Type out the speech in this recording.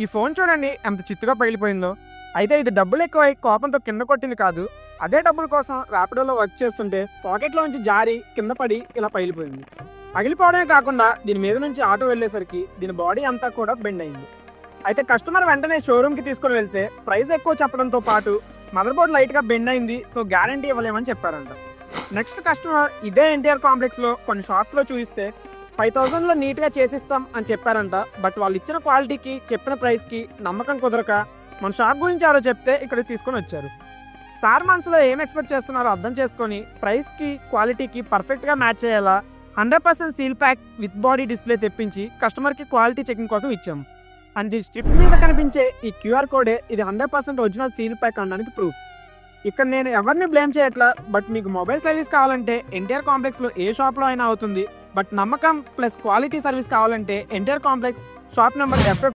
ఈ ఫోన్ చూడండి ఎంత చిత్తుగా పగిలిపోయిందో. అయితే ఇది డబ్బులు ఎక్కువై కోపంతో కింద కొట్టింది కాదు. అదే డబ్బుల కోసం ర్యాపిడోలో వర్క్ చేస్తుంటే పాకెట్లోంచి జారి కింద పడి ఇలా పగిలిపోయింది. పగిలిపోవడమే కాకుండా దీని మీద నుంచి ఆటో వెళ్ళేసరికి దీని బాడీ అంతా కూడా బెండ్ అయింది. అయితే కస్టమర్ వెంటనే షోరూమ్కి తీసుకుని వెళ్తే ప్రైస్ ఎక్కువ చెప్పడంతో పాటు మదర్ బోర్డ్ లైట్గా బెండ్ అయింది, సో గ్యారంటీ ఇవ్వలేమని చెప్పారంట. నెక్స్ట్ కస్టమర్ ఇదే ఎన్టీఆర్ కాంప్లెక్స్లో కొన్ని షాప్స్లో చూపిస్తే 5000లో నీట్గా చేసిస్తాం అని చెప్పారంట. బట్ వాళ్ళు ఇచ్చిన క్వాలిటీకి చెప్పిన ప్రైస్కి నమ్మకం కుదరక మన షాప్ గురించి ఎవరో చెప్తే ఇక్కడికి తీసుకొని వచ్చారు. సార్ మనసులో ఏం ఎక్స్పెక్ట్ చేస్తున్నారో అర్థం చేసుకొని ప్రైస్కి క్వాలిటీకి పర్ఫెక్ట్గా మ్యాచ్ అయ్యేలా 100% seal pack with body display తెప్పించి కస్టమర్కి క్వాలిటీ చెకింగ్ కోసం ఇచ్చాము. అండ్ ఈ స్ట్రిప్ మీద కనిపించే ఈ క్యూఆర్ కోడే ఇది 100% ఒరిజినల్ సీల్ ప్యాక్ అనడానికి ప్రూఫ్. ఇక్కడ నేను ఎవరిని బ్లేమ్ చేయట్లా. బట్ మీకు మొబైల్ సర్వీస్ కావాలంటే ఎన్టీఆర్ కాంప్లెక్స్లో ఏ షాప్లో అయినా అవుతుంది. బట్ నమ్మకం ప్లస్ క్వాలిటీ సర్వీస్ కావాలంటే NTR complex shop number FF